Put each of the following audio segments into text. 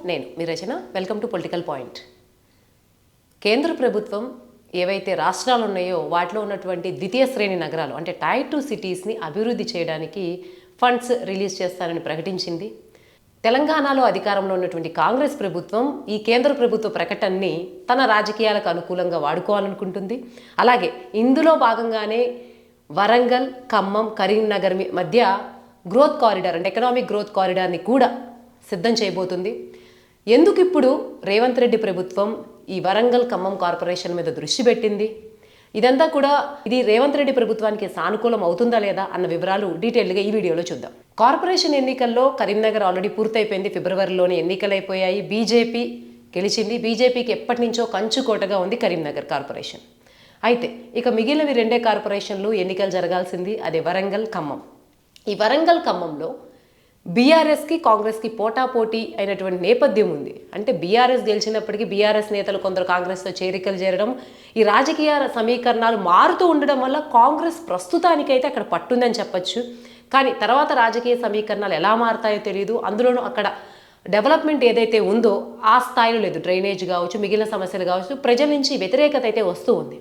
నేను మీ Rachana. Welcome to political point. కేంద్ర ప్రభుత్వం ఏవైతే రాష్ట్రాలు ఉన్నాయో వాటిలో ఉన్నటువంటి ద్వితీయ శ్రేణి నగరాలు అంటే టైర్ 2 సిటీస్ని అభివృద్ధి చేయడానికి ఫండ్స్ రిలీజ్ చేస్తారని ప్రకటించింది. తెలంగాణలో అధికారంలో ఉన్నటువంటి కాంగ్రెస్ ప్రభుత్వం ఈ కేంద్ర ప్రభుత్వ ప్రకటనని తన రాజకీయాలకు అనుకూలంగా వాడుకోవాలనుకుంటుంది. అలాగే ఇందులో భాగంగానే వరంగల్, ఖమ్మం, కరీంనగర్ మధ్య గ్రోత్ కారిడార్ అంటే ఎకనామిక్ గ్రోత్ కారిడార్ని కూడా సిద్ధం చేయబోతుంది. ఎందుకు ఇప్పుడు రేవంత్ రెడ్డి ప్రభుత్వం ఈ వరంగల్, ఖమ్మం కార్పొరేషన్ మీద దృష్టి పెట్టింది? ఇదంతా కూడా ఇది రేవంత్ రెడ్డి ప్రభుత్వానికి సానుకూలం అవుతుందా లేదా అన్న వివరాలు డీటెయిల్గా ఈ వీడియోలో చూద్దాం. కార్పొరేషన్ ఎన్నికల్లో కరీంనగర్ ఆల్రెడీ పూర్తయిపోయింది. ఫిబ్రవరిలోనే ఎన్నికలైపోయాయి. బీజేపీ గెలిచింది. బీజేపీకి ఎప్పటి నుంచో కంచుకోటగా ఉంది కరీంనగర్ కార్పొరేషన్. అయితే ఇక మిగిలినవి 2 కార్పొరేషన్లు ఎన్నికలు జరగాల్సింది, అదే వరంగల్, ఖమ్మం. ఈ వరంగల్, ఖమ్మంలో బీఆర్ఎస్కి కాంగ్రెస్కి పోటాపోటీ అయినటువంటి నేపథ్యం ఉంది. అంటే బీఆర్ఎస్ గెలిచినప్పటికీ బీఆర్ఎస్ నేతలు కొందరు కాంగ్రెస్లో చేరికలు చేరడం, ఈ రాజకీయ సమీకరణాలు మారుతూ ఉండడం వల్ల కాంగ్రెస్ ప్రస్తుతానికైతే అక్కడ పట్టుందని చెప్పచ్చు. కానీ తర్వాత రాజకీయ సమీకరణాలు ఎలా మారుతాయో తెలియదు. అందులోనూ అక్కడ డెవలప్మెంట్ ఏదైతే ఉందో ఆ స్థాయిలో లేదు. డ్రైనేజ్ కావచ్చు, మిగిలిన సమస్యలు కావచ్చు, ప్రజల నుంచి వ్యతిరేకత అయితే వస్తూ ఉంది.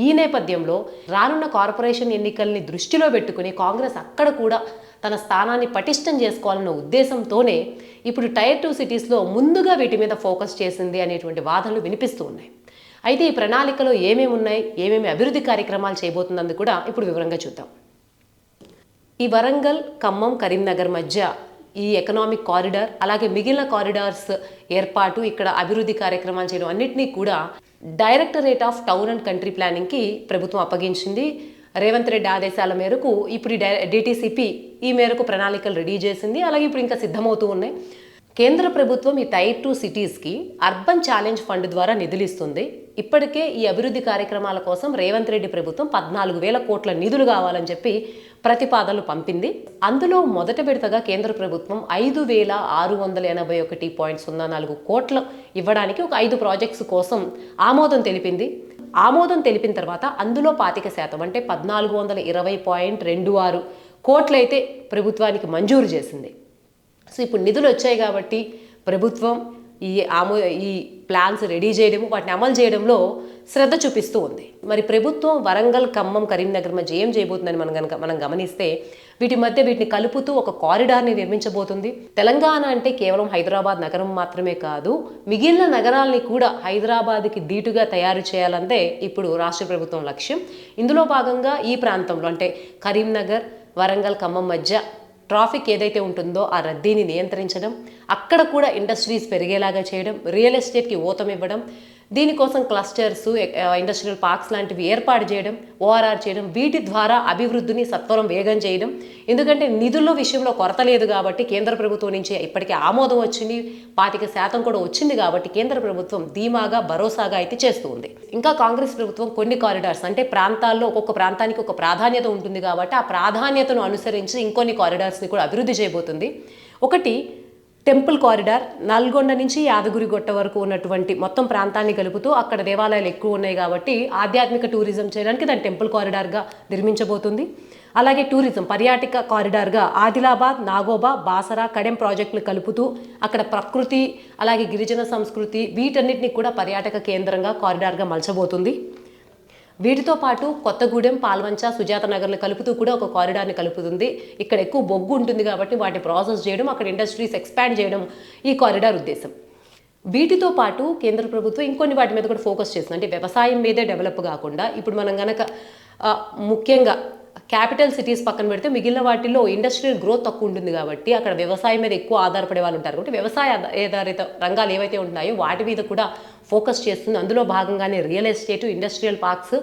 ఈ నేపథ్యంలో రానున్న కార్పొరేషన్ ఎన్నికల్ని దృష్టిలో పెట్టుకుని కాంగ్రెస్ అక్కడ కూడా తన స్థానాన్ని పటిష్టం చేసుకోవాలన్న ఉద్దేశంతోనే ఇప్పుడు టైర్ 2 సిటీస్లో ముందుగా వీటి మీద ఫోకస్ చేసింది అనేటువంటి వాదనలు వినిపిస్తూ ఉన్నాయి. అయితే ఈ ప్రణాళికలో ఏమేమి ఉన్నాయి, ఏమేమి అభివృద్ధి కార్యక్రమాలు చేయబోతున్నందుకు కూడా ఇప్పుడు వివరంగా చూద్దాం. ఈ వరంగల్, ఖమ్మం, కరీంనగర్ మధ్య ఈ ఎకనామిక్ కారిడార్, అలాగే మిగిలిన కారిడార్స్ ఏర్పాటు, ఇక్కడ అభివృద్ధి కార్యక్రమాలు చేయడం అన్నింటినీ కూడా directorate of town and country ప్లానింగ్కి ప్రభుత్వం అప్పగించింది. రేవంత్ రెడ్డి ఆదేశాల మేరకు ఇప్పుడు డిటిసిపి ఈ మేరకు ప్రణాళికలు రెడీ చేసింది. అలాగే ఇప్పుడు ఇంకా సిద్ధమవుతూ ఉన్నాయి. కేంద్ర ప్రభుత్వం ఈ టైర్ 2 సిటీస్కి అర్బన్ ఛాలెంజ్ ఫండ్ ద్వారా నిధులు ఇస్తుంది. ఇప్పటికే ఈ అభివృద్ధి కార్యక్రమాల కోసం రేవంత్ రెడ్డి ప్రభుత్వం 14,000 కోట్ల నిధులు కావాలని చెప్పి ప్రతిపాదనలు పంపింది. అందులో మొదట విడతగా కేంద్ర ప్రభుత్వం 5,681.04 కోట్లు ఇవ్వడానికి ఒక 5 ప్రాజెక్ట్స్ కోసం ఆమోదం తెలిపింది. ఆమోదం తెలిపిన తర్వాత అందులో 25% అంటే 1420.26 కోట్లయితే ప్రభుత్వానికి మంజూరు చేసింది. సో ఇప్పుడు నిధులు వచ్చాయి కాబట్టి ప్రభుత్వం ఈ ప్లాన్స్ రెడీ చేయడము, వాటిని అమలు చేయడంలో శ్రద్ధ చూపిస్తూ ఉంది. మరి ప్రభుత్వం వరంగల్, ఖమ్మం, కరీంనగర్ మధ్య ఏం చేయబోతుందని మనం గమనిస్తే వీటిని కలుపుతూ ఒక కారిడార్ని నిర్మించబోతుంది. తెలంగాణ అంటే కేవలం హైదరాబాద్ నగరం మాత్రమే కాదు, మిగిలిన నగరాల్ని కూడా హైదరాబాద్కి ధీటుగా తయారు చేయాలంటే ఇప్పుడు రాష్ట్ర ప్రభుత్వం లక్ష్యం. ఇందులో భాగంగా ఈ ప్రాంతంలో అంటే కరీంనగర్, వరంగల్, ఖమ్మం మధ్య ట్రాఫిక్ ఏదైతే ఉంటుందో ఆ రద్దీని నియంత్రించడం, అక్కడ కూడా ఇండస్ట్రీస్ పెరిగేలాగా చేయడం, రియల్ ఎస్టేట్కి ఊతమివ్వడం, దీనికోసం క్లస్టర్స్, ఇండస్ట్రియల్ పార్క్స్ లాంటివి ఏర్పాటు చేయడం, ఓఆర్ఆర్ చేయడం, వీటి ద్వారా అభివృద్ధిని సత్వరం వేగం చేయడం. ఎందుకంటే నిధుల విషయంలో కొరత లేదు కాబట్టి కేంద్ర ప్రభుత్వం నుంచి ఇప్పటికే ఆమోదం వచ్చింది, 25% కూడా వచ్చింది కాబట్టి కేంద్ర ప్రభుత్వం ధీమాగా, భరోసాగా అయితే చేస్తూ ఉంది. ఇంకా కాంగ్రెస్ ప్రభుత్వం కొన్ని కారిడార్స్ అంటే ప్రాంతాల్లో ఒక్కొక్క ప్రాంతానికి ఒక ప్రాధాన్యత ఉంటుంది కాబట్టి ఆ ప్రాధాన్యతను అనుసరించి ఇంకొన్ని కారిడార్స్ని కూడా అభివృద్ధి చేయబోతుంది. ఒకటి టెంపుల్ కారిడార్, నల్గొండ నుంచి యాదగిరిగుట్ట వరకు ఉన్నటువంటి మొత్తం ప్రాంతాన్ని కలుపుతూ అక్కడ దేవాలయాలు ఎక్కువ ఉన్నాయి కాబట్టి ఆధ్యాత్మిక టూరిజం చేయడానికి దాన్ని టెంపుల్ కారిడార్గా నిర్మించబోతుంది. అలాగే టూరిజం పర్యాటక కారిడార్గా ఆదిలాబాద్, నాగోబా, బాసరా, కడెం ప్రాజెక్టులు కలుపుతూ అక్కడ ప్రకృతి, అలాగే గిరిజన సంస్కృతి వీటన్నిటిని కూడా పర్యాటక కేంద్రంగా కారిడార్గా మలచబోతుంది. వీటితో పాటు కొత్తగూడెం, పాల్వంచ, సుజాత నగర్లు కలుపుతూ కూడా ఒక కారిడార్ని కలుపుతుంది. ఇక్కడ ఎక్కువ బొగ్గు ఉంటుంది కాబట్టి వాటిని ప్రాసెస్ చేయడం, అక్కడ ఇండస్ట్రీస్ ఎక్స్పాండ్ చేయడం ఈ కారిడార్ ఉద్దేశం. వీటితో పాటు కేంద్ర ప్రభుత్వం ఇంకొన్ని వాటి మీద కూడా ఫోకస్ చేస్తుంది. అంటే వ్యవసాయం మీదే డెవలప్ కాకుండా ఇప్పుడు మనం గనక ముఖ్యంగా క్యాపిటల్ సిటీస్ పక్కన పెడితే మిగిలిన వాటిల్లో ఇండస్ట్రియల్ గ్రోత్ తక్కువ ఉంటుంది కాబట్టి అక్కడ వ్యవసాయం మీద ఎక్కువ ఆధారపడే వాళ్ళు ఉంటారు కాబట్టి వ్యవసాయ ఆధారిత రంగాలు ఏవైతే ఉన్నాయో వాటి మీద కూడా ఫోకస్ చేస్తుంది. అందులో భాగంగానే రియల్ ఎస్టేట్, ఇండస్ట్రియల్ పార్క్స్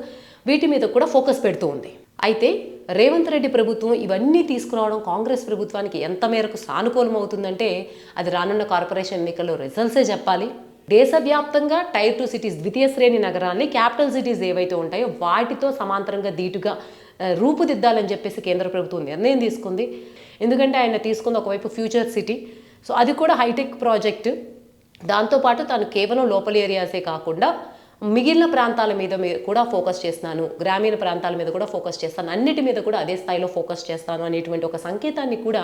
వీటి మీద కూడా ఫోకస్ పెడుతూ ఉంది. అయితే రేవంత్ రెడ్డి ప్రభుత్వం ఇవన్నీ తీసుకురావడం కాంగ్రెస్ ప్రభుత్వానికి ఎంత మేరకు సానుకూలం అవుతుందంటే అది రానున్న కార్పొరేషన్ ఎన్నికల్లో రిజల్ట్సే చెప్పాలి. దేశవ్యాప్తంగా టైర్ 2 సిటీస్ ద్వితీయ శ్రేణి నగరాన్ని క్యాపిటల్ సిటీస్ ఏవైతే ఉంటాయో వాటితో సమాంతరంగా ధీటుగా రూపుదిద్దాలని చెప్పేసి కేంద్ర ప్రభుత్వం నిర్ణయం తీసుకుంది. ఎందుకంటే ఆయన తీసుకుంది ఒకవైపు ఫ్యూచర్ సిటీ, సో అది కూడా హైటెక్ ప్రాజెక్టు. దాంతోపాటు తాను కేవలం లోపల ఏరియాసే కాకుండా మిగిలిన ప్రాంతాల మీద కూడా ఫోకస్ చేస్తున్నాను, గ్రామీణ ప్రాంతాల మీద కూడా ఫోకస్ చేస్తాను, అన్నిటి మీద కూడా అదే స్థాయిలో ఫోకస్ చేస్తాను అనేటువంటి ఒక సంకేతాన్ని కూడా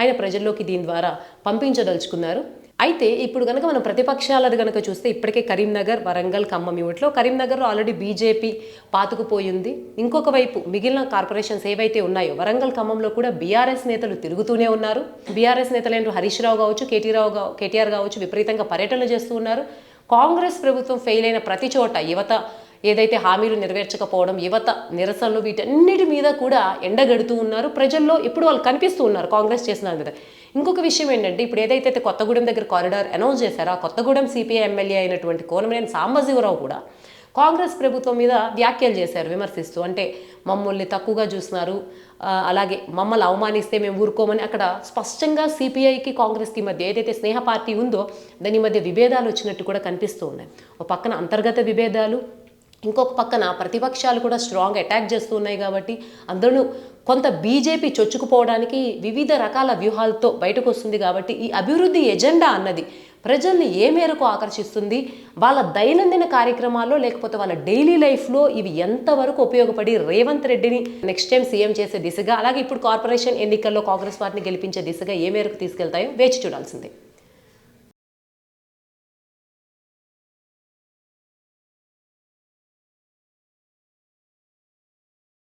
ఆయన ప్రజల్లోకి దీని ద్వారా పంపించదలుచుకున్నారు. అయితే ఇప్పుడు కనుక మనం ప్రతిపక్షాలది కనుక చూస్తే ఇప్పటికే కరీంనగర్, వరంగల్, ఖమ్మం యూనిట్లో కరీంనగర్లో ఆల్రెడీ బీజేపీ పాతుకుపోయింది. ఇంకొక వైపు మిగిలిన కార్పొరేషన్స్ ఏవైతే ఉన్నాయో వరంగల్, ఖమ్మంలో కూడా బీఆర్ఎస్ నేతలు తిరుగుతూనే ఉన్నారు. బీఆర్ఎస్ నేతలు ఏంటో హరీష్ రావు కావచ్చు, కేటీఆర్ కావచ్చు విపరీతంగా పర్యటనలు చేస్తూ ఉన్నారు. కాంగ్రెస్ ప్రభుత్వం ఫెయిల్ అయిన ప్రతి చోట యువత ఏదైతే హామీలు నెరవేర్చకపోవడం, యువత నిరసనలు వీటన్నిటి మీద కూడా ఎండగడుతూ ఉన్నారు. ప్రజల్లో ఇప్పుడు వాళ్ళు కనిపిస్తూ ఉన్నారు కాంగ్రెస్ చేసిన దాని మీద. ఇంకొక విషయం ఏంటంటే ఇప్పుడు ఏదైతే కొత్తగూడెం దగ్గర కారిడార్ అనౌన్స్ చేశారో ఆ కొత్తగూడెం సిపిఐ ఎమ్మెల్యే అయినటువంటి కోనమనేని సాంబశివరావు కూడా కాంగ్రెస్ ప్రభుత్వం మీద వ్యాఖ్యలు చేశారు విమర్శిస్తూ. అంటే మమ్మల్ని తక్కువగా చూస్తున్నారు, అలాగే మమ్మల్ని అవమానిస్తే మేము ఊరుకోమని అక్కడ స్పష్టంగా సిపిఐకి కాంగ్రెస్కి మధ్య ఏదైతే స్నేహ పార్టీ ఉందో దాని మధ్య విభేదాలు వచ్చినట్టు కూడా కనిపిస్తూ ఉన్నాయి. ఒక పక్కన అంతర్గత విభేదాలు, ఇంకొక పక్కన ప్రతిపక్షాలు కూడా స్ట్రాంగ్ అటాక్ చేస్తూ ఉన్నాయి. కాబట్టి అందరూ కొంత బీజేపీ చొచ్చుకుపోవడానికి వివిధ రకాల వ్యూహాలతో బయటకు వస్తుంది. కాబట్టి ఈ అభివృద్ధి ఎజెండా అన్నది ప్రజల్ని ఏ మేరకు ఆకర్షిస్తుంది, వాళ్ళ దైనందిన కార్యక్రమాల్లో లేకపోతే వాళ్ళ డైలీ లైఫ్లో ఇవి ఎంతవరకు ఉపయోగపడి రేవంత్ రెడ్డిని నెక్స్ట్ టైం సీఎం చేసే దిశగా, అలాగే ఇప్పుడు కార్పొరేషన్ ఎన్నికల్లో కాంగ్రెస్ పార్టీని గెలిపించే దిశగా ఏ మేరకు తీసుకెళ్తాయో వేచి చూడాల్సిందే.